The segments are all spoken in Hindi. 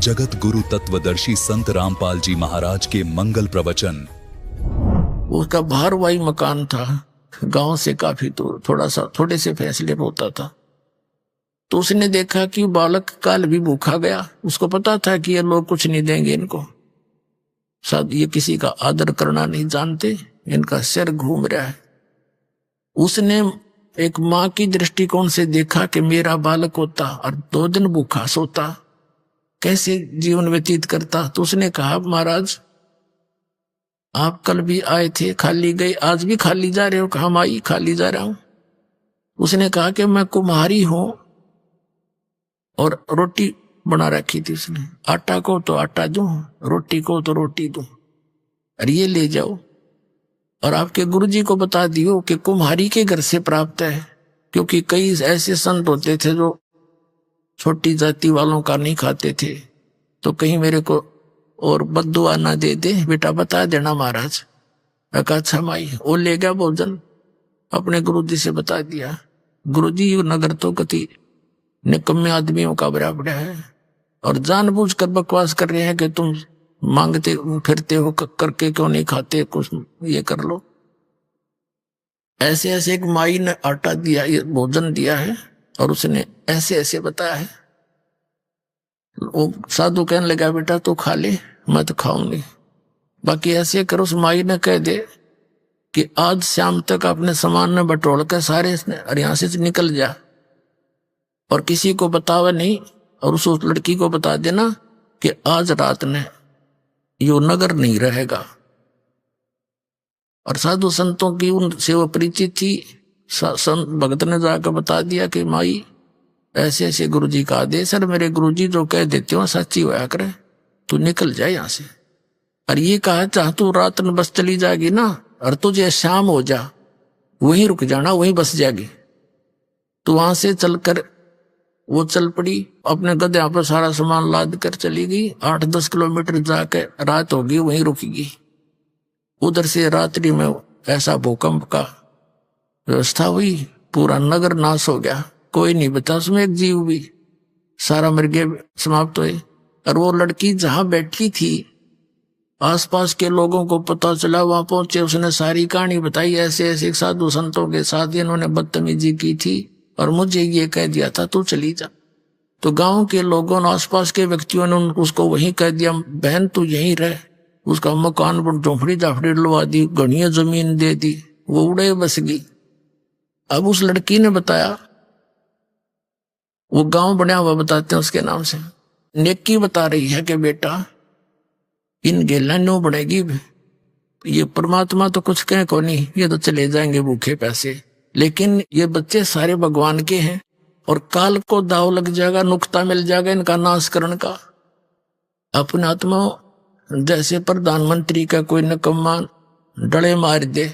जगत गुरु तत्वदर्शी संत रामपाल जी महाराज के मंगल प्रवचन। उसका भारवाही मकान था, गांव से काफी दूर, थोड़े से फैसले पर होता था। तो उसने देखा कि बालक काल भी भूखा गया। उसको पता था कि ये लोग कुछ नहीं देंगे इनको, शायद ये किसी का आदर करना नहीं जानते, इनका सिर घूम रहा है। उसने एक माँ की दृष्टिकोण से देखा कि मेरा बालक होता और 2 दिन भूखा सोता, कैसे जीवन व्यतीत करता। तो उसने कहा, महाराज आप कल भी आए थे, खाली गए, आज भी खाली जा रहे हो? कहा, माई खाली जा रहा हूं। उसने कहा कि मैं कुम्हारी हूं और रोटी बना रखी थी उसने, आटा को तो आटा दूं, रोटी को तो रोटी दूं, और ये ले जाओ और आपके गुरुजी को बता दियो कि कुम्हारी के घर से प्राप्त है, क्योंकि कई ऐसे संत होते थे जो छोटी जाति वालों का नहीं खाते थे, तो कहीं मेरे को और बद्दुआ ना दे दे, बेटा बता देना महाराज। अच्छा माई, वो ले गया भोजन, अपने गुरुजी से बता दिया। गुरुजी ये नगर तो कति निकम्मे आदमियों का बराबर है और जानबूझकर बकवास कर रहे हैं कि तुम मांगते फिरते हो, करके क्यों नहीं खाते, कुछ ये कर लो। ऐसे ऐसे एक माई ने आटा दिया, ये भोजन दिया है, और उसने ऐसे ऐसे बताया है। वो साधु कहने लगा, बेटा तू खा ले, मैं तो खाऊंगी, बाकी ऐसे कर। उस माई ने कह दे कि आज शाम तक अपने सामान में बटोर कर सारे यहाँ से निकल जा और किसी को बतावे नहीं, और उस लड़की को बता देना कि आज रात ने यो नगर नहीं रहेगा। और साधु संतों की उनसे वो परिचित थी। संत भगत ने जाकर बता दिया कि माई ऐसे ऐसे गुरुजी का आदेश है, मेरे गुरुजी जो कह देते हो सच्ची होया करे, तू निकल जाए यहाँ से। और ये कहा, चाह तू रात में बस चली जाएगी ना, और तुझे शाम हो जा, वहीं रुक जाना, वहीं बस जाएगी। तो वहां से चलकर वो चल पड़ी, अपने गधे पर सारा सामान लाद कर चली गई। 8-10 किलोमीटर जाकर रात होगी, वहीं रुकेगी। उधर से रात्रि में ऐसा भूकंप का व्यवस्था हुई, पूरा नगर नाश हो गया, कोई नहीं बचा उसमें एक जीव भी, सारा मर गए, समाप्त हुए। और वो लड़की जहां बैठी थी, आसपास के लोगों को पता चला, वहां पहुंचे, उसने सारी कहानी बताई, ऐसे ऐसे साधु संतों के साथ इन्होंने बदतमीजी की थी और मुझे ये कह दिया था तू चली जा। तो गांव के लोगों ने, आसपास के व्यक्तियों ने उसको वहीं कह दिया, बहन तू यहीं रह। उसका मकान पर झोंपड़ी झापड़ी लुवा दी, घनिया जमीन दे दी, वो उड़े बस गई। अब उस लड़की ने बताया, वो गांव बना हुआ बताते हैं उसके नाम से, नेकी बता रही है कि बेटा इन गेला नो बढ़ेगी, ये परमात्मा तो कुछ कहे को नहीं, ये तो चले जाएंगे भूखे पैसे, लेकिन ये बच्चे सारे भगवान के हैं और काल को दाव लग जाएगा, नुक्ता मिल जाएगा इनका नाश करने का। अपने आत्मा जैसे प्रधानमंत्री का कोई निकम्मा डले मार दे,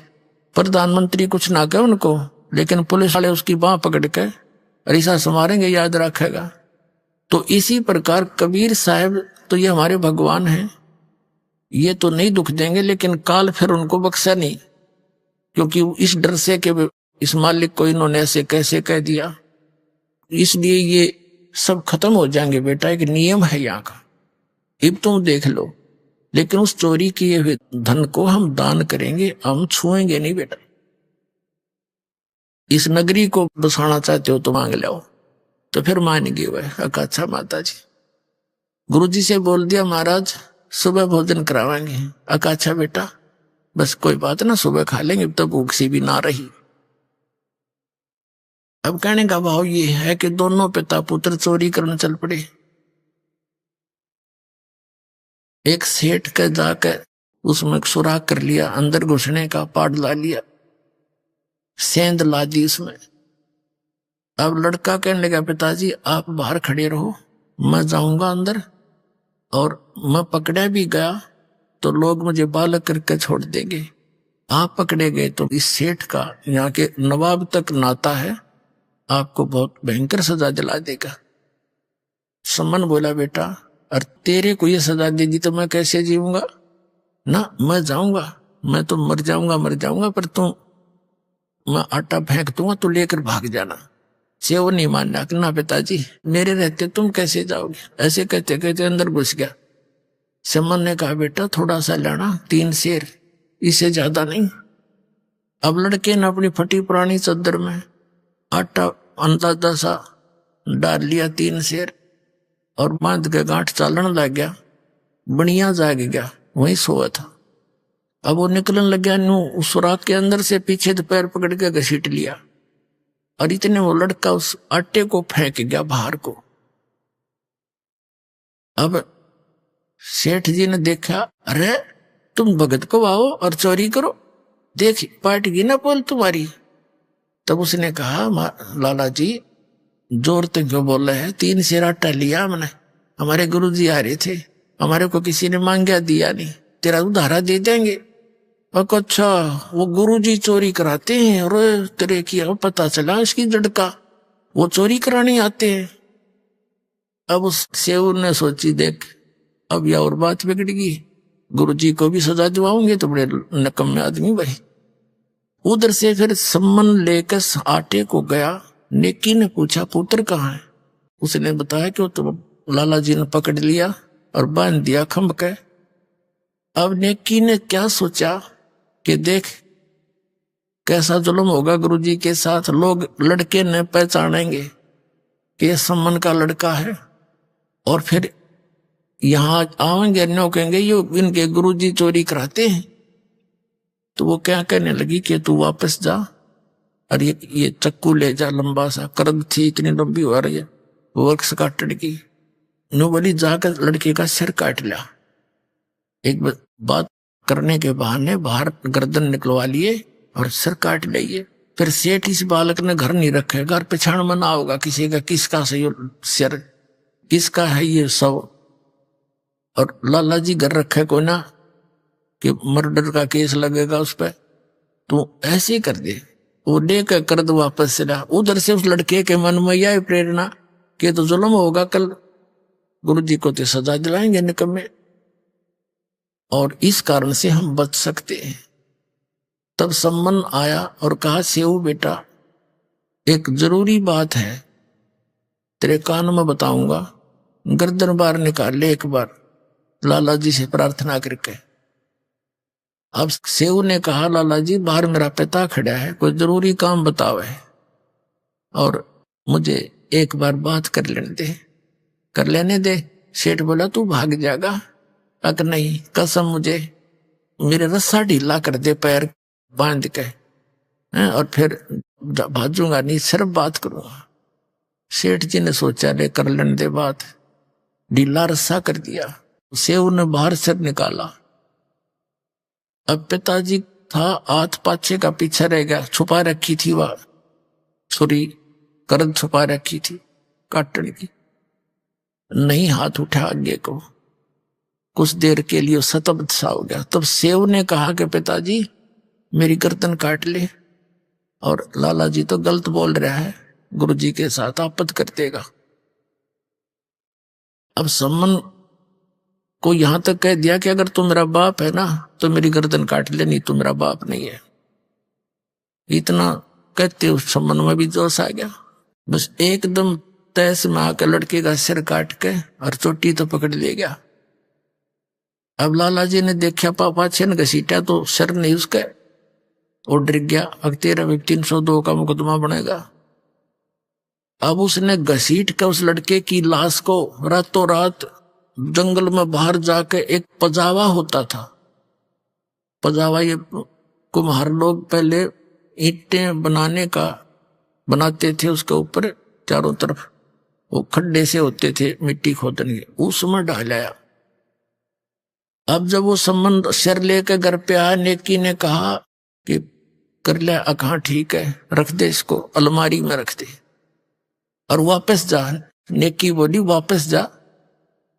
प्रधानमंत्री कुछ ना कहे उनको, लेकिन पुलिस वाले उसकी बांह पकड़ के ऐसा संवारेंगे, याद रखेगा। तो इसी प्रकार कबीर साहब तो ये हमारे भगवान हैं, ये तो नहीं दुख देंगे, लेकिन काल फिर उनको बख्शा नहीं, क्योंकि इस डर से कि इस मालिक को इन्होंने ऐसे कैसे कह दिया, इसलिए ये सब खत्म हो जाएंगे। बेटा एक नियम है यहाँ का, अब तुम देख लो, लेकिन उस चोरी किए हुए धन को हम दान करेंगे, हम छुएंगे नहीं बेटा। इस नगरी को बसाना चाहते हो तो मांग लो। तो फिर मान गए वह। अच्छा माता जी, गुरुजी से बोल दिया, महाराज सुबह भोजन करावाएंगे। अच्छा बेटा, बस कोई बात ना, सुबह खा लेंगे, तो भूख सी भी ना रही। अब कहने का भाव ये है कि दोनों पिता पुत्र चोरी करने चल पड़े। एक सेठ के जाकर उसमें सुराख कर लिया, अंदर घुसने का पाड़ ला लिया, सेंध ला दी उसमें। अब लड़का कहने लगा, पिताजी आप बाहर खड़े रहो, मैं जाऊंगा अंदर, और मैं पकड़ा भी गया तो लोग मुझे बालक करके छोड़ देंगे, आप पकड़े गए तो इस सेठ का यहाँ के नवाब तक नाता है, आपको बहुत भयंकर सजा दिला देगा। समन बोला, बेटा और तेरे को ये सजा दे दी तो मैं कैसे जीऊंगा ना, मैं जाऊंगा, मैं तो मर जाऊंगा, पर तू, मैं आटा फेंक दूंगा, तू लेकर भाग जाना। सेव नहीं मानना कि ना पिताजी मेरे रहते तुम कैसे जाओगे। ऐसे कहते कहते अंदर घुस गया। समन ने कहा बेटा थोड़ा सा लेना, 3 शेर, इससे ज्यादा नहीं। अब लड़के ने अपनी फटी पुरानी चादर में आटा अंदाजा सा डाल लिया, 3 शेर, और बांध के गांठ चालन लग गया। बढ़िया जाग गया, वहीं सोया था। अब वो निकलने लग गया, न्यू उस सुराख के अंदर से पीछे तो पैर पकड़ के घसीट लिया, और इतने वो लड़का उस आटे को फेंक गया बाहर को। अब सेठ जी ने देखा, अरे तुम भगत को आओ और चोरी करो, देख पाटेगी ना पोल तुम्हारी। तब उसने कहा लाला जी जोर तो क्यों बोल रहे हैं, 3 शेर आटा लिया हमने, हमारे गुरुजी आ रहे थे, हमारे को किसी ने मांगा दिया नहीं, तेरा उधारा दे देंगे। अच्छा वो गुरुजी चोरी कराते हैं, और तेरे की पता चला इसकी जड़ का, वो चोरी कराने आते हैं। अब उस सेवूर ने सोची देख अब यह और बात बिगड़ेगी, गुरुजी को भी सजा दिवाओगे तो बड़े नकम्मे आदमी भाई। उधर से फिर सम्मन लेकर आटे को गया। नेकी ने पूछा पुत्र कहाँ है। उसने बताया कि वो तो लाला जी ने पकड़ लिया और बांध दिया खंभ के। अब नेकी ने क्या सोचा कि देख कैसा जुल्म होगा गुरुजी के साथ, लोग लड़के ने पहचानेंगे कि ये सम्मन का लड़का है, और फिर यहां आएंगे न्यो कहेंगे ये इनके गुरुजी चोरी कराते हैं। तो वो क्या कहने लगी कि तू वापस जा, और ये चक्कू ले जा, लंबा सा करद थी इतनी लंबी हो रही है वृक्ष काटने की। नो बोली जाकर लड़के का सिर काट लिया। एक बात करने के बहाने बाहर गर्दन निकलवा लिए और सिर काट लिए। फिर सेठ इस बालक ने घर नहीं रखे, घर पे छाण मना होगा किसी का, किसका सही सिर, किसका है ये सब। और लाला जी घर रखे को ना कि मर्डर का केस लगेगा उस पर, तू ऐसे कर दे। वो लेकर कर दो वापस से ला। उधर से उस लड़के के मन में यह प्रेरणा कि तो जुल्म होगा कल, गुरुजी को तो सजा दिलाएंगे निकम्मे, और इस कारण से हम बच सकते हैं। तब सम्मन आया और कहा सेऊ बेटा एक जरूरी बात है, तेरे कान में बताऊंगा, गर्दन बाहर निकाल ले एक बार लाला जी से प्रार्थना करके। अब सेऊ ने कहा लाला जी बाहर मेरा पिता खड़ा है, कोई जरूरी काम बतावे और मुझे एक बार बात कर लेने दे। सेठ बोला तू भाग जाएगा? अगर नहीं कसम मुझे मेरे रस्सा ढीला कर दे पैर बांध के, और फिर भाजूंगा नहीं, सिर्फ बात करूंगा। सेठ जी ने सोचा ले कर लेने दे बात, ढीला रस्सा कर दिया। सेऊ ने बाहर सिर निकाला। अब पिताजी था हाथ पाछे का पीछे रह गया, छुपा रखी थी वह छुरी, करद छुपा रखी थी काटने की, नहीं हाथ उठा आगे को। कुछ देर के लिए सतब्द सा हो गया। तब सेव ने कहा कि पिताजी मेरी गर्दन काट ले, और लाला जी तो गलत बोल रहा है, गुरुजी के साथ आपत्ति कर देगा। अब सम्मन को यहां तक कह दिया कि अगर तू मेरा बाप है ना तो मेरी गर्दन काट ले, नहीं तो मेरा बाप नहीं है। इतना कहते उस सम्मन में भी जोश आ गया। बस एकदम तैस में आकर लड़के का सिर काट के और चोटी तो पकड़ ले गया। अब लाला जी ने देखा पापा छन घसीटा तो सिर नहीं उसका, और डर गया, अब तेरा 302 का मुकदमा बनेगा। अब उसने घसीट के उस लड़के की लाश को रातों रात जंगल में बाहर जाके, एक पजावा होता था, पजावा ये कुम्हार लोग पहले ईंटें बनाते थे, उसके ऊपर चारों तरफ वो खड्डे से होते थे मिट्टी खोदने के, उसमें डालाया। अब जब वो संबंध सिर लेकर घर पे आया, नेकी ने कहा कि कर ले, कहाँ ठीक है, रख दे इसको अलमारी में रख दे और वापस जा। नेकी बोली वापस जा,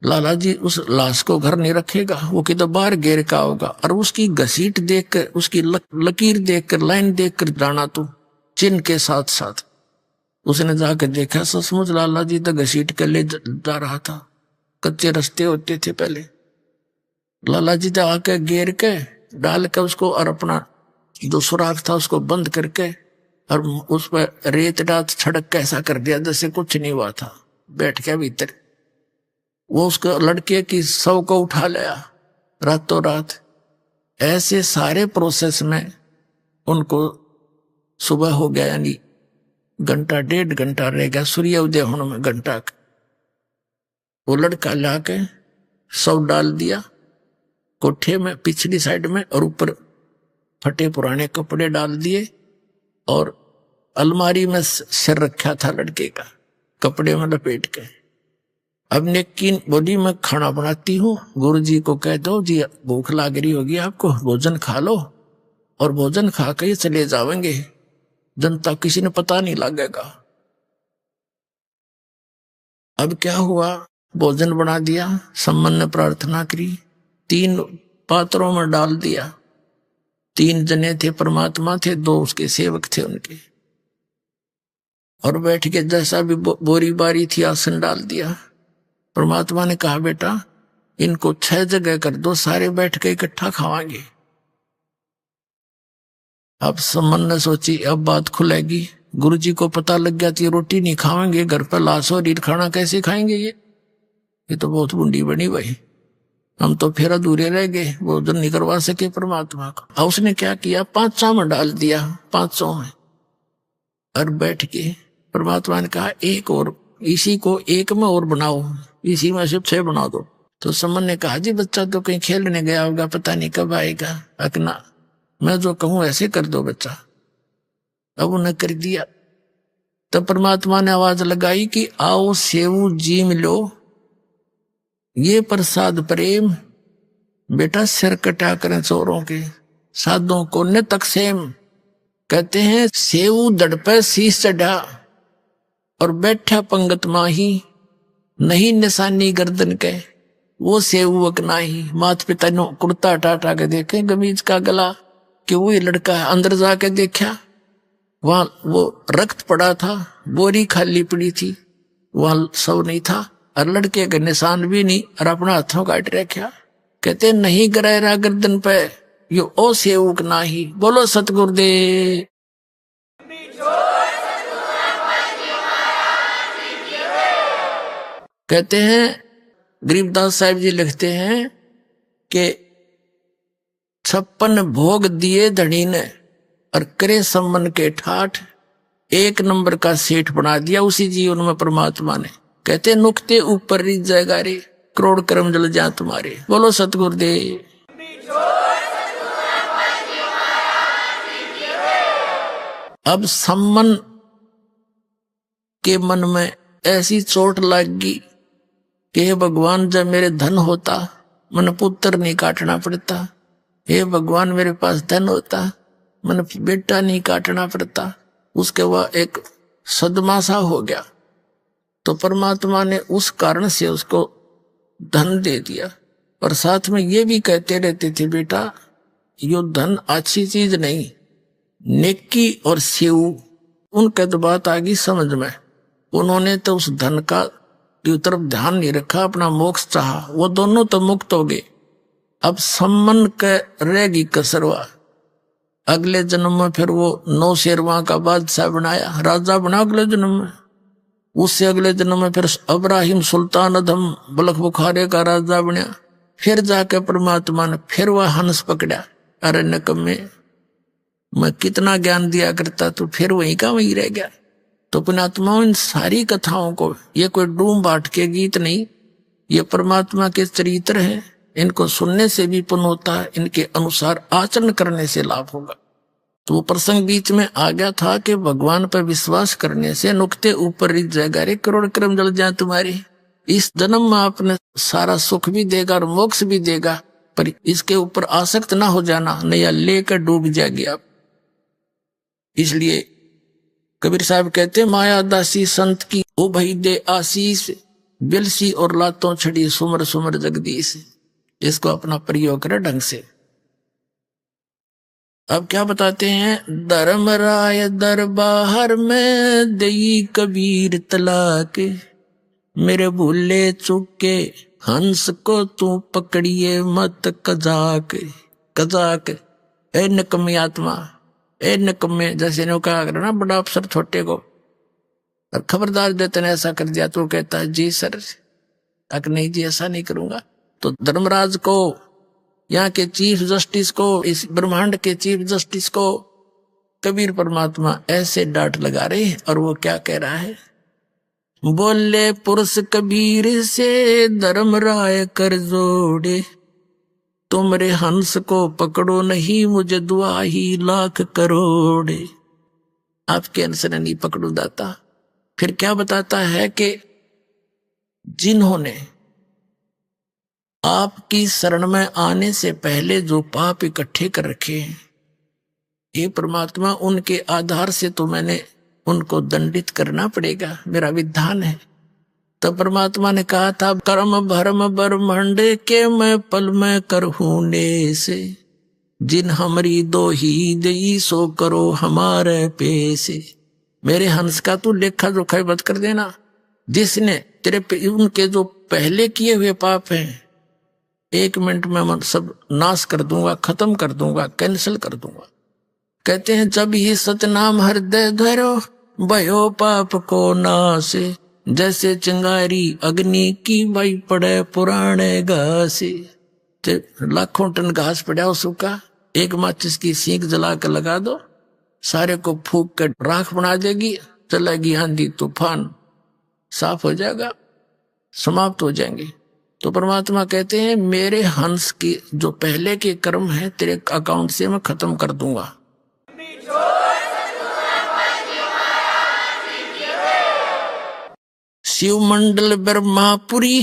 लाला जी उस लाश को घर नहीं रखेगा, वो किधर बाहर घेर का होगा, और उसकी घसीट देखकर, उसकी लकीर देखकर, लाइन देखकर जाना तू चिन्ह के साथ साथ। उसने जाकर देखा, सचमुच लाला जी तो घसीट कर ले जा रहा था, कच्चे रास्ते होते थे पहले। लाला जी तो आके घेर के डाल के उसको, और अपना जो सुराख था उसको बंद करके और उस पर रेत रात छड़क कैसा कर दिया जैसे कुछ नहीं हुआ था, बैठ गया भीतर। वो उसको लड़के की शव को उठा लिया रातों रात। ऐसे सारे प्रोसेस में उनको सुबह हो गया, यानी घंटा 1.5 घंटा रह गया सूर्य उदय होने में घंटा। वो लड़का लाके शव डाल दिया कोठे में पिछली साइड में, और ऊपर फटे पुराने कपड़े डाल दिए, और अलमारी में सिर रखा था लड़के का, कपड़े में लपेट के। अब नेकिन बोली मैं खाना बनाती हूँ, गुरुजी को कह दो जी भूख लाग रही होगी आपको, भोजन खा लो, और भोजन खा के चले जाएंगे, जनता किसी ने पता नहीं लगेगा। अब क्या हुआ, भोजन बना दिया, सम्मन ने प्रार्थना करी, 3 पात्रों में डाल दिया। 3 जने थे, परमात्मा थे, 2 उसके सेवक थे उनके, और बैठ के जैसा भी बोरी बारी थी आसन डाल दिया। परमात्मा ने कहा बेटा इनको 6 जगह कर दो, सारे बैठ के इकट्ठा खावांगे। अब सम्मन ने सोची अब बात खुलेगी, गुरुजी को पता लग गया कि रोटी नहीं खाएंगे, घर पर लाश और ईट खाना कैसे खाएंगे, ये तो बहुत बुंडी बनी भाई, हम तो फिर अधूरे रह गए, भोजन नहीं करवा सके परमात्मा को। अब उसने क्या किया, 500 में डाल दिया, 500 में, और बैठ के परमात्मा ने कहा एक और, इसी को 1 में और बनाओ, इसी में सिर्फ 6 बना दो। तो सम्मन ने कहा जी बच्चा तो कहीं खेलने गया होगा, पता नहीं कब आएगा, अकना मैं जो कहूं ऐसे कर दो बच्चा। अब उन्हें कर दिया। तब परमात्मा ने आवाज लगाई कि आओ सेऊ जी मिलो, ये प्रसाद प्रेम, बेटा सिर कटा करें चोरों के, साधों को न तकसेम। कहते हैं सेऊ दड़ पे शीश चढ़ा और बैठा पंगत माही, नहीं निशानी गर्दन के वो सेवक नाही। माता पिता ने कुर्ता टाटा के देखे गमीज का गला कि वो ये लड़का है, अंदर जाके देखा वहां वो रक्त पड़ा था, बोरी खाली पड़ी थी, वहां सब नहीं था, और लड़के के निशान भी नहीं, और अपना हाथों काट रखा। कहते नहीं गरायरा गर्दन पे यो ओ सेवक नाही। बोलो सतगुरुदेव। कहते हैं गरीबदास साहिब जी लिखते हैं कि 56 भोग दिए धनी ने और करे सम्मन के ठाठ, 1 नंबर का सेठ बना दिया उसी जीवन में परमात्मा ने। कहते नुक्ते ऊपर रिज जाएगा रे, करोड़ कर्म जल जा तुम्हारे। बोलो सतगुरुदेव। अब सम्मन के मन में ऐसी चोट लगी कि हे भगवान जब मेरे धन होता मन पुत्र नहीं काटना पड़ता, हे भगवान मेरे पास धन होता मन बेटा नहीं काटना पड़ता। उसके वह एक सदमा सा हो गया, तो परमात्मा ने उस कारण से उसको धन दे दिया। और साथ में ये भी कहते रहते थे बेटा यो धन अच्छी चीज नहीं, नेकी और सेव, उनके तो बात आ गई समझ में। उन्होंने तो उस धन का की तरफ ध्यान नहीं रखा, अपना मोक्ष चाहा, वो दोनों तो मुक्त हो गए। अब सम्मन के रहेगी कसरवा, अगले जन्म में फिर वो 9 शेरवा का बादशाह बनाया, राजा बना अगले जन्म में। उससे अगले जन्म में फिर अब्राहिम सुल्तान अधम बलख बुखारे का राजा बना। फिर जाके परमात्मा ने फिर वह हंस पकड़ा, अरे नकम्मे मैं कितना ज्ञान दिया करता, तो फिर वहीं का वहीं रह गया। तो पुण्यात्माओं इन सारी कथाओं को, ये कोई डूम बाट के गीत नहीं, ये परमात्मा के चरित्र हैं। इनको सुनने से भी पुण्य होता है, इनके अनुसार आचरण करने से लाभ होगा। तो वो प्रसंग बीच में आ गया था कि भगवान पर विश्वास करने से नुक्ते ऊपर रिझ जाएगा रे, करोड़ कर्म जल जाए तुम्हारे। इस जन्म में आपने सारा सुख भी देगा और मोक्ष भी देगा, पर इसके ऊपर आसक्त ना हो जाना, नया लेकर डूब जाएगी आप। इसलिए कबीर साहब कहते माया दासी संत की ओ भई दे आशीष, बिलसी और लातों छड़ी सुमर सुमर जगदीश। इसको अपना प्रयोग करे ढंग से। अब क्या बताते हैं, धर्मराय दरबार में दई कबीर तलाक, मेरे भूले चुके हंस को तू पकड़िए मत कजाक। कजाक ए नकमी आत्मा, ए नकम्मे, जैसे ने कहा ना बड़ा अफसर छोटे को, और खबरदार देते ने ऐसा कर दिया तो कहता है जी सर, अक नहीं जी ऐसा नहीं करूंगा। तो धर्मराज को, यहाँ के चीफ जस्टिस को, इस ब्रह्मांड के चीफ जस्टिस को कबीर परमात्मा ऐसे डांट लगा रहे हैं। और वो क्या कह रहा है, बोले पुरुष कबीर से धर्मराय कर जोड़े, तुमरे हंस को पकड़ो नहीं मुझे दुआ ही लाख करोड़े। आपके हंस ने नहीं पकड़ू दाता। फिर क्या बताता है कि जिन्होंने आपकी शरण में आने से पहले जो पाप इकट्ठे कर रखे हैं, हे परमात्मा उनके आधार से तो मैंने उनको दंडित करना पड़ेगा, मेरा विधान है। तब परमात्मा ने कहा था, कर्म भरम ब्रह्मांड के मैं पल में करहूने से, जिन हमारी दो ही दई सो करो हमारे पैसे। मेरे हंस का तू लेखा जोखा मत कर देना, जिसने तेरे पे उनके जो पहले किए हुए पाप हैं 1 मिनट में सब नाश कर दूंगा, खत्म कर दूंगा, कैंसिल कर दूंगा। कहते हैं जब ही सतनाम हृदय धरो भयो पाप को नाश, जैसे चिंगारी अग्नि की भाई पड़े पुराने घास। लाखों टन घास पड़ा हो सूखा, एक माचिस की सीख जला कर लगा दो, सारे को फूक कर राख बना देगी, चलेगी आंधी तूफान, साफ हो जाएगा, समाप्त हो जाएंगे। तो परमात्मा कहते हैं मेरे हंस के जो पहले के कर्म है तेरे अकाउंट से मैं खत्म कर दूंगा। शिव मंडल ब्रह्मापुरी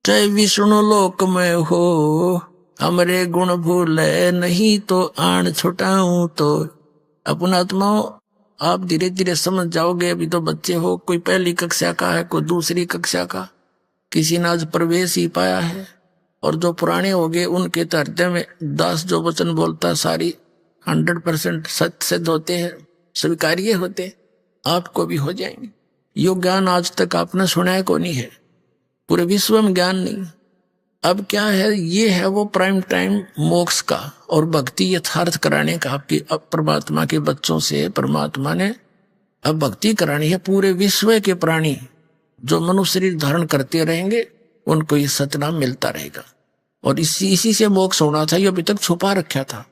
चाहे विष्णु लोक में हो, हमरे गुण भूले नहीं तो आन छुटाऊं तो। अपना आत्माओं आप धीरे धीरे समझ जाओगे। अभी तो बच्चे हो, कोई पहली कक्षा का है, कोई दूसरी कक्षा का, किसी ने आज प्रवेश ही पाया है। और जो पुराने हो गए उनके तो हृदय में दास जो वचन बोलता सारी 100% सत्य सिद्ध होते हैं, स्वीकार्य होते, आपको भी हो जाएंगे। यो ज्ञान आज तक आपने सुना को नहीं है, पूरे विश्व में ज्ञान नहीं। अब क्या है, ये है वो प्राइम टाइम मोक्ष का और भक्ति यथार्थ कराने का। आपकी अब परमात्मा के बच्चों से परमात्मा ने अब भक्ति करानी है। पूरे विश्व के प्राणी जो मनुष्य शरीर धारण करते रहेंगे उनको ये सतनाम मिलता रहेगा, और इसी से मोक्ष होना था। ये अभी तक छुपा रखा था।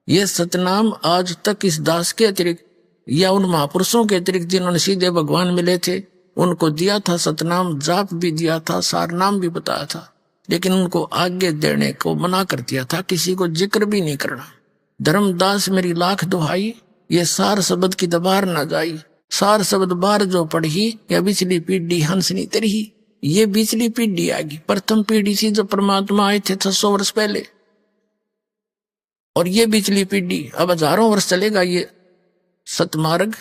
ये सतनाम आज तक इस दास के अतिरिक्त या उन महापुरुषों के अतिरिक्त जिन्होंने सीधे भगवान मिले थे उनको दिया था सतनाम, जाप भी दिया था, सारनाम भी बताया था, लेकिन उनको आगे देने को मना कर दिया था, किसी को जिक्र भी नहीं करना। धर्मदास मेरी लाख दुहाई, ये सार शब्द की दबार ना जाई, सार शब्द बार जो पढ़ी या बिचली पीढ़ी हंसनी तेरी। ये बिचली पीढ़ी आएगी, प्रथम पीढ़ी से जो परमात्मा आए थे 600 वर्ष पहले, और ये बिचली पीढ़ी अब हजारों वर्ष चलेगा ये सतमार्ग,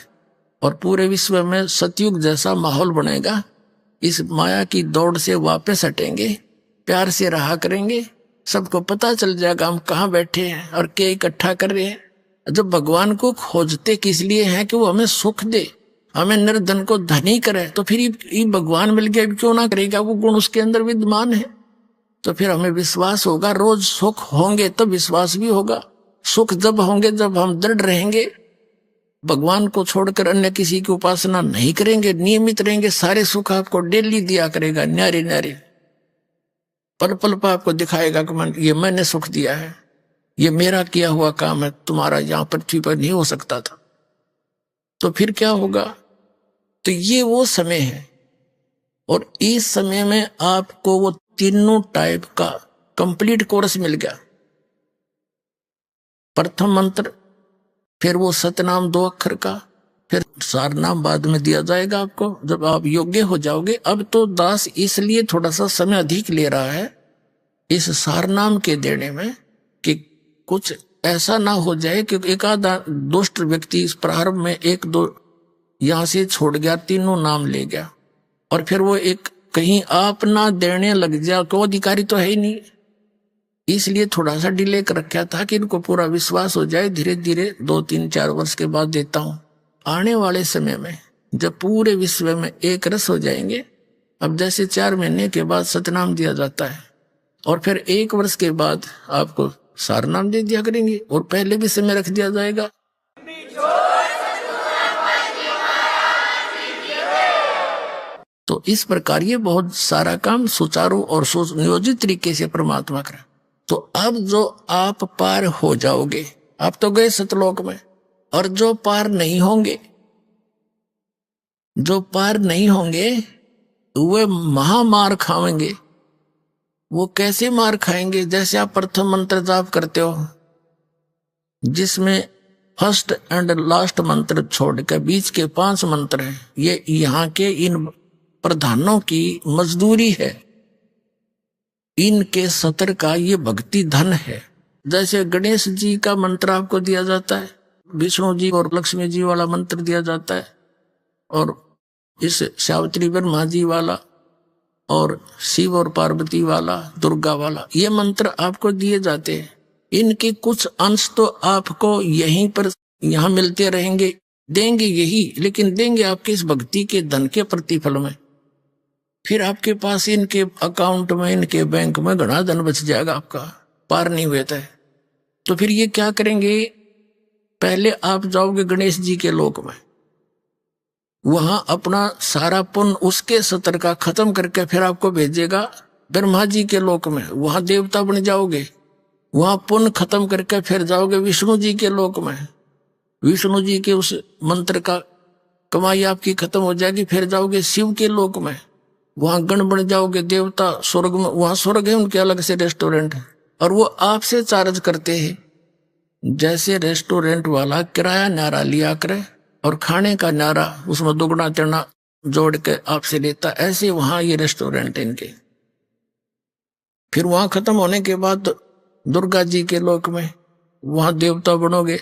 और पूरे विश्व में सतयुग जैसा माहौल बनेगा। इस माया की दौड़ से वापस हटेंगे, प्यार से रहा करेंगे, सबको पता चल जाएगा हम कहाँ बैठे हैं और क्या इकट्ठा कर रहे हैं। जब भगवान को खोजते किस लिए हैं कि वो हमें सुख दे, हमें निर्धन को धनी करे, तो फिर ये भगवान मिल गया क्यों ना करेगा, वो गुण उसके अंदर विद्यमान है। तो फिर हमें विश्वास होगा, रोज सुख होंगे तब विश्वास भी होगा। सुख जब होंगे जब हम दृढ़ रहेंगे, भगवान को छोड़कर अन्य किसी की उपासना नहीं करेंगे, नियमित रहेंगे, सारे सुख आपको डेली दिया करेगा, न्यारे न्यारे पल पल पर आपको दिखाएगा कि ये मैंने सुख दिया है, ये मेरा किया हुआ काम है, तुम्हारा यहाँ पृथ्वी पर नहीं हो सकता था। तो फिर क्या होगा, तो ये वो समय है, और इस समय में आपको वो तीनों टाइप का कंप्लीट कोर्स मिल गया। प्रथम मंत्र, फिर वो सतनाम 2 अक्षर का, फिर सारनाम बाद में दिया जाएगा आपको जब आप योग्य हो जाओगे। अब तो दास इसलिए थोड़ा सा समय अधिक ले रहा है इस सारनाम के देने में कि कुछ ऐसा ना हो जाए कि एक आधा दुष्ट व्यक्ति इस प्रारंभ में 1-2 यहां से छोड़ गया, तीनों नाम ले गया, और फिर वो एक कहीं आप ना देने लग जाए, कोई अधिकारी तो है ही नहीं। इसलिए थोड़ा सा डिले कर रखा था कि इनको पूरा विश्वास हो जाए। धीरे धीरे 2-3-4 वर्ष के बाद देता हूं। आने वाले समय में जब पूरे विश्व में एक रस हो जाएंगे, अब जैसे 4 महीने के बाद सतनाम दिया जाता है, और फिर 1 वर्ष के बाद आपको सार नाम दे दिया करेंगे और पहले भी समय रख दिया जाएगा। तो इस प्रकार ये बहुत सारा काम सुचारू और सुनियोजित तरीके से परमात्मा करा। तो अब जो आप पार हो जाओगे, आप तो गए सतलोक में, और जो पार नहीं होंगे, जो पार नहीं होंगे वे महामार खाएंगे। वो कैसे मार खाएंगे? जैसे आप प्रथम मंत्र जाप करते हो, जिसमें फर्स्ट एंड लास्ट मंत्र छोड़ के बीच के 5 मंत्र हैं, ये यहाँ के इन प्रधानों की मजदूरी है, इनके सत्र का ये भक्ति धन है। जैसे गणेश जी का मंत्र आपको दिया जाता है, विष्णु जी और लक्ष्मी जी वाला मंत्र दिया जाता है, और इस सावित्री ब्रह्मा जी वाला, और शिव और पार्वती वाला, दुर्गा वाला, ये मंत्र आपको दिए जाते हैं। इनके कुछ अंश तो आपको यहीं पर यहाँ मिलते रहेंगे, देंगे यही, लेकिन देंगे आपके इस भक्ति के धन के प्रतिफल में। फिर आपके पास इनके अकाउंट में, इनके बैंक में घना धन बच जाएगा आपका, पार नहीं हुए थे। तो फिर ये क्या करेंगे? पहले आप जाओगे गणेश जी के लोक में, वहां अपना सारा पुण्य उसके सत्र का खत्म करके फिर आपको भेजेगा ब्रह्मा जी के लोक में, वहां देवता बन जाओगे। वहां पुण्य खत्म करके फिर जाओगे विष्णु जी के लोक में, विष्णु जी के उस मंत्र का कमाई आपकी खत्म हो जाएगी। फिर जाओगे शिव के लोक में, वहां गण बन जाओगे देवता। स्वर्ग में, वहां स्वर्ग है, उनके अलग से रेस्टोरेंट है, और वो आपसे चार्ज करते हैं। जैसे रेस्टोरेंट वाला किराया न्यारा लिया करे और खाने का न्यारा उसमें दुगना तिगुना जोड़ के आपसे लेता, ऐसे वहां ये रेस्टोरेंट है इनके। फिर वहां खत्म होने के बाद दुर्गा जी के लोक में, वहां देवता बनोगे,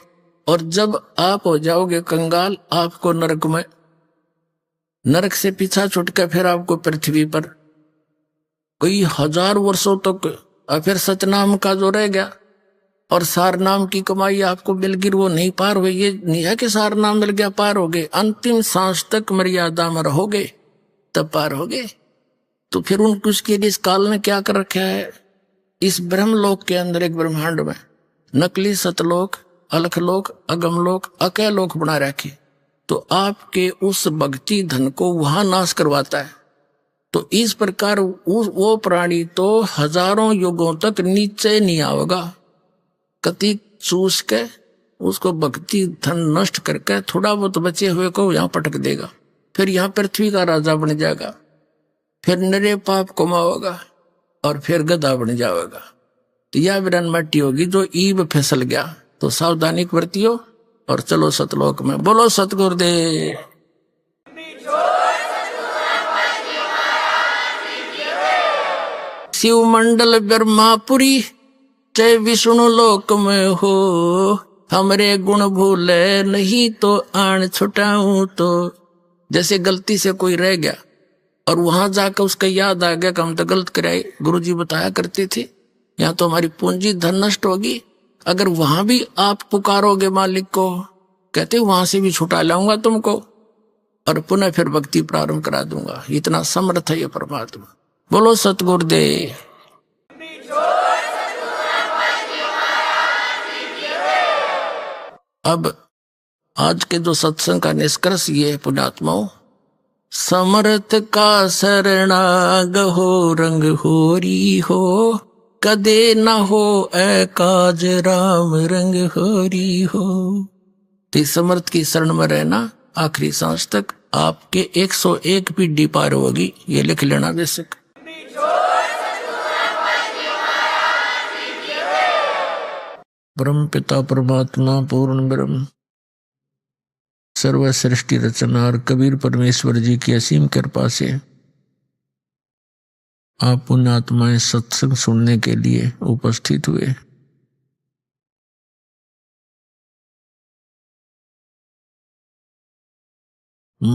और जब आप हो जाओगे कंगाल, आपको नरक में, नरक से पीछा छुट के फिर आपको पृथ्वी पर कई 1000 वर्षों तक, और फिर सतनाम का जो रह गया और सार नाम की कमाई आपको मिल गई, वो नहीं पार हुई। ये नहीं है कि सार नाम मिल गया पार हो गए, अंतिम सांस तक मर्यादा में रहोगे तब पार होगे। तो फिर उनको उसके लिए इस काल ने क्या कर रखा है? इस ब्रह्मलोक के अंदर, एक ब्रह्मांड में नकली सतलोक, अलखलोक, अगमलोक, अकैलोक बना रखे। तो आपके उस भक्ति धन को वहां नाश करवाता है। तो इस प्रकार वो प्राणी तो हजारों युगों तक नीचे नहीं आवेगा, कति चूस के उसको भक्ति धन नष्ट करके थोड़ा बहुत बचे हुए को यहाँ पटक देगा। फिर यहाँ पृथ्वी का राजा बन जाएगा, फिर नरे पाप कमाओगा, और फिर गधा बन जाएगा। तो यह विरन मट्टी होगी जो ईब फिसल गया। तो सावधानी बरतियो और चलो सतलोक में। बोलो सतगुरुदेव। शिव मंडल ब्रह्मापुरी जय विष्णु लोक में हो, हमरे गुण भूले नहीं तो आन छुटाऊं। तो जैसे गलती से कोई रह गया और वहां जाकर उसका याद आ गया कि हम तो गलत कराए, गुरुजी बताया करते थे, यहाँ तो हमारी पूंजी धन नष्ट होगी। अगर वहां भी आप पुकारोगे मालिक को, कहते वहां से भी छुटा लाऊंगा तुमको और पुनः फिर भक्ति प्रारंभ करा दूंगा। इतना समर्थ है ये परमात्मा। बोलो सतगुरुदेव। अब आज के जो सत्संग का निष्कर्ष ये है पुण्यात्माओं, समर्थ का शरणाग हो, रंग होरी हो, कदे न हो ए काज राम रंग होरी हो। तो समर्थ की शरण में रहना आखिरी सांस तक, आपके 101 पीढ़ी पार होगी, ये लिख लेना बेशक। परम पिता परमात्मा पूर्ण ब्रह्म सर्व सृष्टि रचनार कबीर परमेश्वर जी की असीम कृपा से आप पुण्यात्माएं सत्संग सुनने के लिए उपस्थित हुए।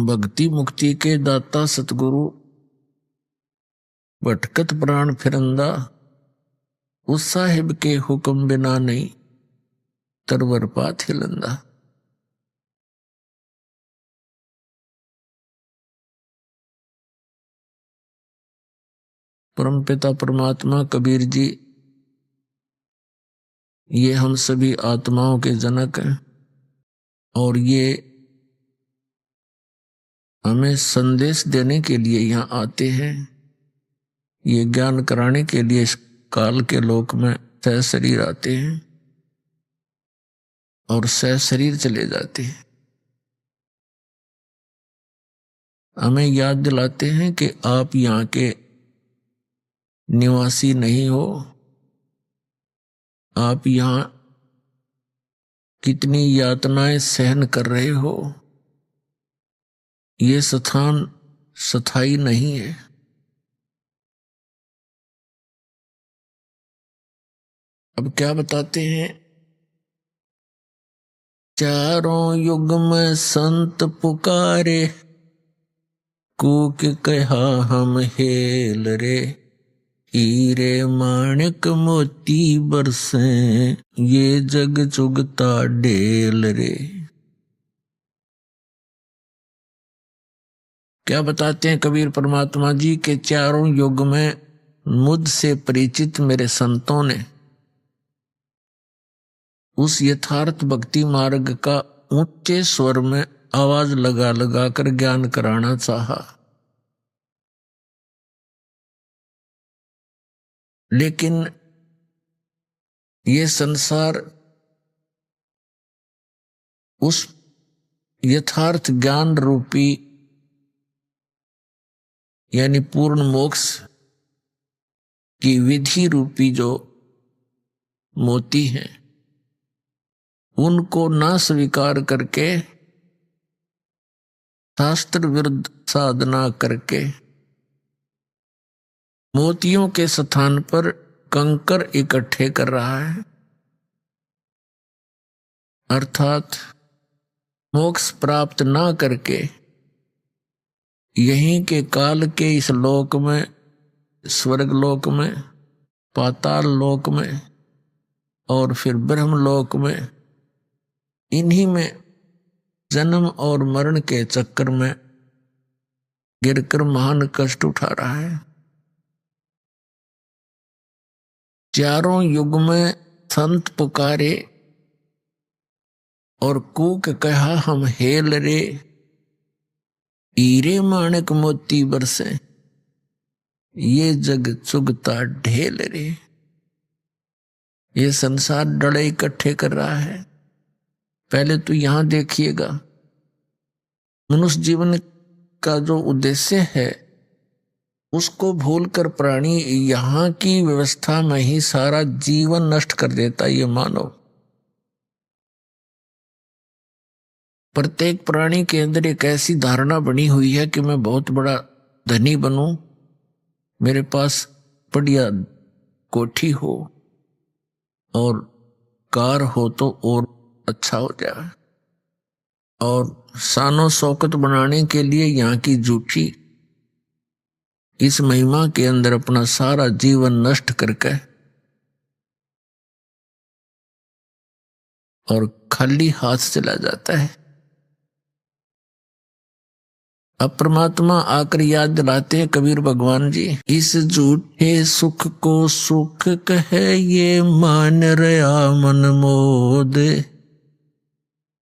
भक्ति मुक्ति के दाता सतगुरु भटकत प्राण फिरंदा, उस साहिब के हुक्म बिना नहीं तरवर पात हिलंदा। परमपिता परमात्मा कबीर जी ये हम सभी आत्माओं के जनक हैं और ये हमें संदेश देने के लिए यहाँ आते हैं। ये ज्ञान कराने के लिए इस काल के लोक में सह शरीर आते हैं और सह शरीर चले जाते हैं। हमें याद दिलाते हैं कि आप यहाँ के निवासी नहीं हो, आप यहाँ कितनी यातनाएं सहन कर रहे हो। ये स्थान स्थायी नहीं है। अब क्या बताते हैं, चारों युग में संत पुकारे, कूक कहा हम हेल रे, हीरे माणिक मोती बरसे, ये जग चुगता ढेल रे। क्या बताते हैं कबीर परमात्मा जी के चारों युग में मुझसे परिचित मेरे संतों ने उस यथार्थ भक्ति मार्ग का ऊंचे स्वर में आवाज लगा लगा कर ज्ञान कराना चाहा, लेकिन ये संसार उस यथार्थ ज्ञान रूपी यानी पूर्ण मोक्ष की विधि रूपी जो मोती हैं उनको ना स्वीकार करके शास्त्र विरुद्ध साधना करके मोतियों के स्थान पर कंकर इकट्ठे कर रहा है, अर्थात मोक्ष प्राप्त ना करके यहीं के काल के इस लोक में, स्वर्ग लोक में, पाताल लोक में और फिर ब्रह्म लोक में, इन्हीं में जन्म और मरण के चक्कर में गिरकर महान कष्ट उठा रहा है। चारों युग में संत पुकारे और कूक कहा हम हेल रे, हीरे माणिक मोती बरसे, ये जग चुगता ढेल रे। ये संसार डले इकट्ठे कर रहा है। पहले तो यहां देखिएगा, मनुष्य जीवन का जो उद्देश्य है उसको भूलकर प्राणी यहां की व्यवस्था में ही सारा जीवन नष्ट कर देता। ये मानव प्रत्येक प्राणी के अंदर एक ऐसी धारणा बनी हुई है कि मैं बहुत बड़ा धनी बनूं, मेरे पास बढ़िया कोठी हो और कार हो तो और अच्छा हो जाए, और शानो शौकत बनाने के लिए यहाँ की झूठी इस महिमा के अंदर अपना सारा जीवन नष्ट करके और खाली हाथ चला जाता है। अब परमात्मा आकर याद दिलाते हैं कबीर भगवान जी, इस झूठे सुख को सुख कहे, ये मान रहा मन मोद,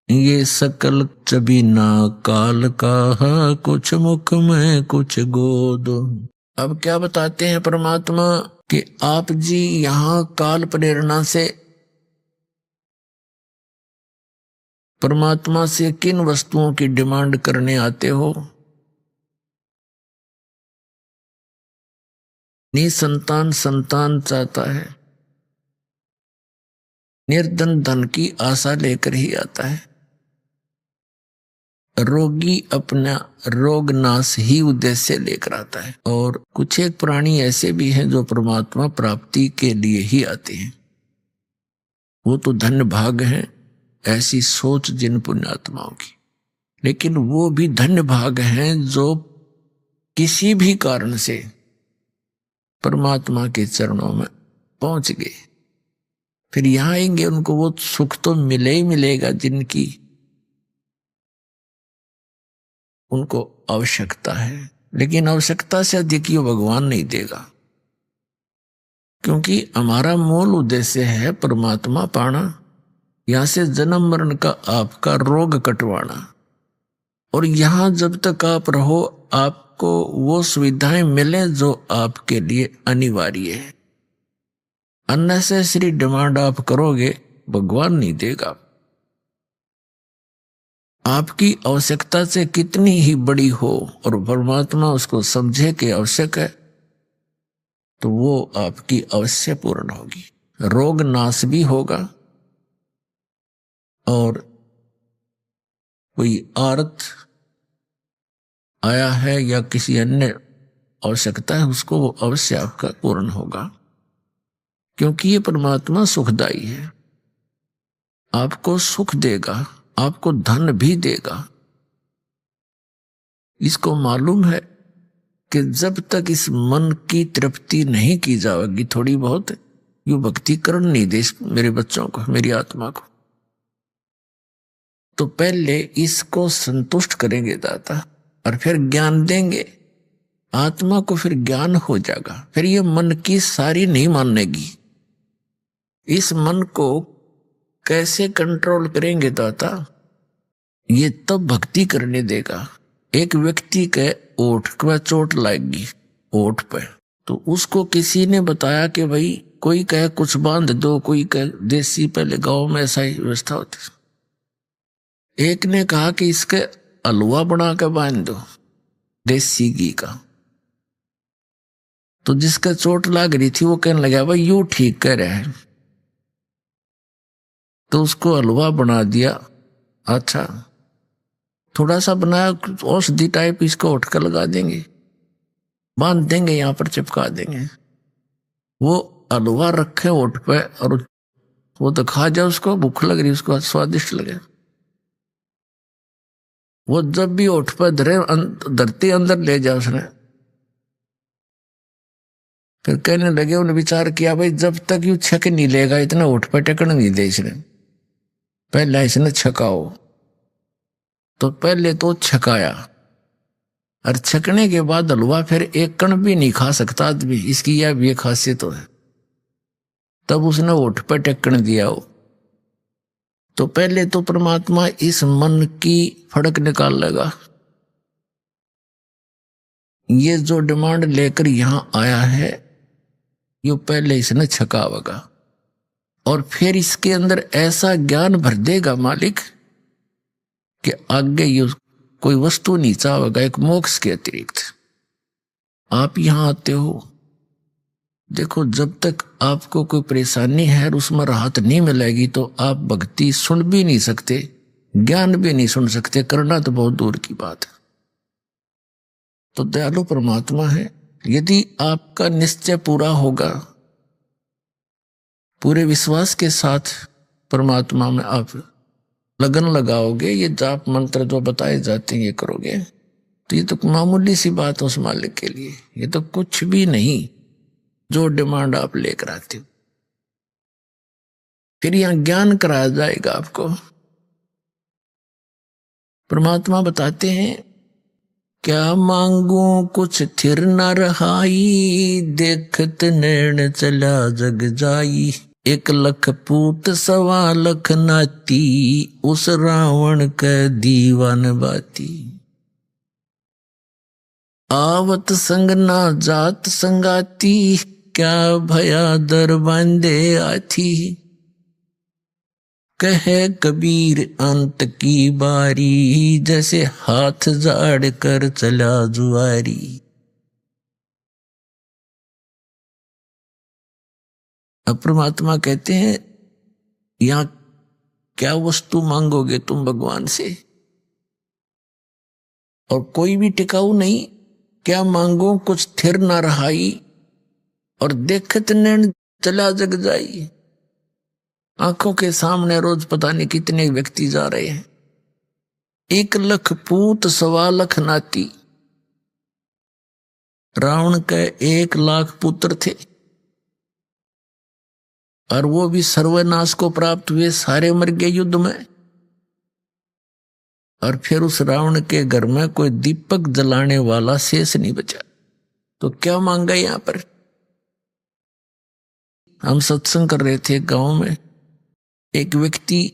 ये सकल चबीना काल का, कुछ मुख में कुछ गोद। अब क्या बताते हैं परमात्मा कि आप जी यहाँ काल प्रेरणा से परमात्मा से किन वस्तुओं की डिमांड करने आते हो। निसंतान संतान चाहता है, निर्धन धन की आशा लेकर ही आता है, रोगी अपना रोग नाश ही उद्देश्य लेकर आता है, और कुछ एक प्राणी ऐसे भी हैं जो परमात्मा प्राप्ति के लिए ही आते हैं। वो तो धन्य भाग हैं ऐसी सोच जिन पुण्यात्माओं की, लेकिन वो भी धन्य भाग हैं जो किसी भी कारण से परमात्मा के चरणों में पहुंच गए। फिर यहां आएंगे उनको वो सुख तो मिले ही मिलेगा जिनकी उनको आवश्यकता है, लेकिन आवश्यकता से अधिक ये भगवान नहीं देगा, क्योंकि हमारा मूल उद्देश्य है परमात्मा पाना, यहां से जन्म मरण का आपका रोग कटवाना। और यहां जब तक आप रहो आपको वो सुविधाएं मिले जो आपके लिए अनिवार्य है। अननेसेसरी डिमांड आप करोगे भगवान नहीं देगा। आपकी आवश्यकता से कितनी ही बड़ी हो और परमात्मा उसको समझे कि आवश्यक है तो वो आपकी अवश्य पूर्ण होगी। रोग नाश भी होगा और कोई आर्त आया है या किसी अन्य आवश्यकता है उसको वो अवश्य आपका पूर्ण होगा, क्योंकि ये परमात्मा सुखदाई है। आपको सुख देगा, आपको धन भी देगा। इसको मालूम है कि जब तक इस मन की तृप्ति नहीं की जाएगी थोड़ी बहुत, यू भक्ति करण नहीं दे मेरे बच्चों को, मेरी आत्मा को, तो पहले इसको संतुष्ट करेंगे दाता और फिर ज्ञान देंगे आत्मा को, फिर ज्ञान हो जाएगा। फिर ये मन की सारी नहीं मानेगी। इस मन को कैसे कंट्रोल करेंगे दाता? ये तब भक्ति करने देगा। एक व्यक्ति के ओठ पर चोट लगेगी, ओठ पे, तो उसको किसी ने बताया कि भाई कोई कहे कुछ बांध दो, कोई कहे देसी, पहले गांव में ऐसा ही व्यवस्था होती। एक ने कहा कि इसके हलवा बना के बांध दो देसी घी का। तो जिसका चोट लग रही थी वो कहने लगा भाई यूं ठीक कह रहा है, तो उसको हलवा बना दिया। अच्छा, थोड़ा सा बनाया, औषधि टाइप इसको उठ कर लगा देंगे, बांध देंगे, यहां पर चिपका देंगे। वो हलवा रखे ओठ पे और वो तो खा जाए, उसको भूख लग रही, उसको स्वादिष्ट लगे। वो जब भी ओठ पर धरती अंदर ले जाए उसने, फिर कहने लगे, उन्हें विचार किया भाई जब तक यू छक नहीं लेगा इतना ओठ पर टेकन नहीं दे इसने, पहले इसने छकाओ। तो पहले तो छकाया और छकने के बाद हलवा फिर एक कण भी नहीं खा सकता आदमी, इसकी यह भी खासियत है। तब उसने ओठ पर टेकन दिया हो। तो पहले तो परमात्मा इस मन की फड़क निकाल लेगा। ये जो डिमांड लेकर यहां आया है ये पहले इसने छकावेगा और फिर इसके अंदर ऐसा ज्ञान भर देगा मालिक कि आगे ये कोई वस्तु नहीं चाहेगा एक मोक्ष के अतिरिक्त। आप यहां आते हो, देखो जब तक आपको कोई परेशानी है और उसमें राहत नहीं मिलेगी तो आप भक्ति सुन भी नहीं सकते, ज्ञान भी नहीं सुन सकते, करना तो बहुत दूर की बात है। तो दयालु परमात्मा है, यदि आपका निश्चय पूरा होगा, पूरे विश्वास के साथ परमात्मा में आप लगन लगाओगे, ये जाप मंत्र जो बताए जाते हैं ये करोगे, तो ये तो मामूली सी बात है उस मालिक के लिए, ये तो कुछ भी नहीं जो डिमांड आप लेकर आते हो। फिर यहां ज्ञान कराया जाएगा आपको। परमात्मा बताते हैं, क्या मांगू कुछ थिर न रहाई, देखत नैन चला जग जाई। 1 लाख पूत 1.25 लाख नाती, उस रावण के दीवान बाती। आवत संग ना जात संगाती, क्या भया दर बांधे आथी। कहे कबीर अंत की बारी, जैसे हाथ झाड़ कर चला जुआरी। अब परमात्मा कहते हैं, यहां क्या वस्तु मांगोगे तुम भगवान से, और कोई भी टिकाऊ नहीं। क्या मांगो कुछ थिर ना रहाई, और देखत नैन चला जग जाई। आंखों के सामने रोज पता नहीं कितने व्यक्ति जा रहे हैं। 1 लाख पूत 1.25 लाख नाती। रावण के 1 लाख पुत्र थे और वो भी सर्वनाश को प्राप्त हुए, सारे मर गए युद्ध में। और फिर उस रावण के घर में कोई दीपक जलाने वाला शेष नहीं बचा। तो क्या मांगा यहां पर? हम सत्संग कर रहे थे गांव में, एक व्यक्ति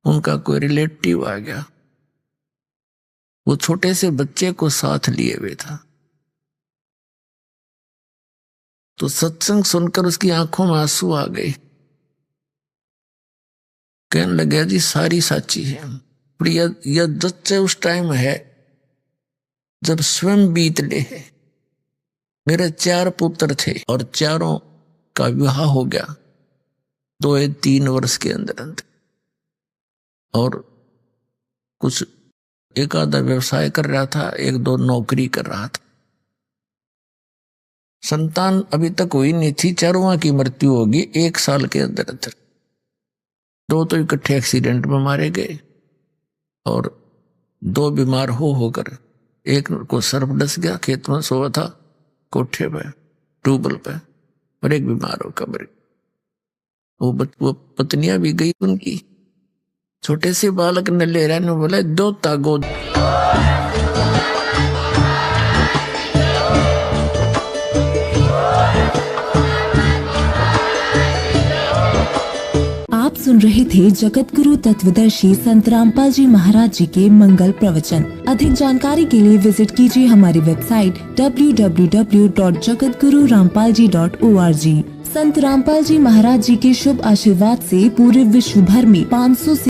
उनका कोई रिलेटिव आ गया, वो छोटे से बच्चे को साथ लिए हुए था। तो सत्संग सुनकर उसकी आंखों में आंसू आ गए, कहने लगे जी सारी साची है। पर यह सच्चे उस टाइम है जब स्वयं बीत ले है। मेरे 4 पुत्र थे और चारों का विवाह हो गया 2 या 3 वर्ष के अंदर अंदर, और कुछ एक आधा व्यवसाय कर रहा था, 1-2 नौकरी कर रहा था। संतान अभी तक हुई नहीं थी, चारों की मृत्यु होगी 1 साल के अंदर अंदर। 2 तो इकट्ठे एक्सीडेंट में मारे गए और 2 बीमार होकर, एक को सर्प डस गया, खेत में सोया था कोठे पे ट्यूबवेल पे, और एक बीमार होकर मर गया। वो पत्नियां भी गई उनकी। छोटे से बालक ने ले रहा ने बोला दो तागो। आप सुन रहे थे जगत गुरु तत्वदर्शी संत रामपाल जी महाराज जी के मंगल प्रवचन। अधिक जानकारी के लिए विजिट कीजिए हमारी वेबसाइट www.jagatgururampalji.org। संत रामपाल जी महाराज जी के शुभ आशीर्वाद से पूरे विश्व भर में 500 से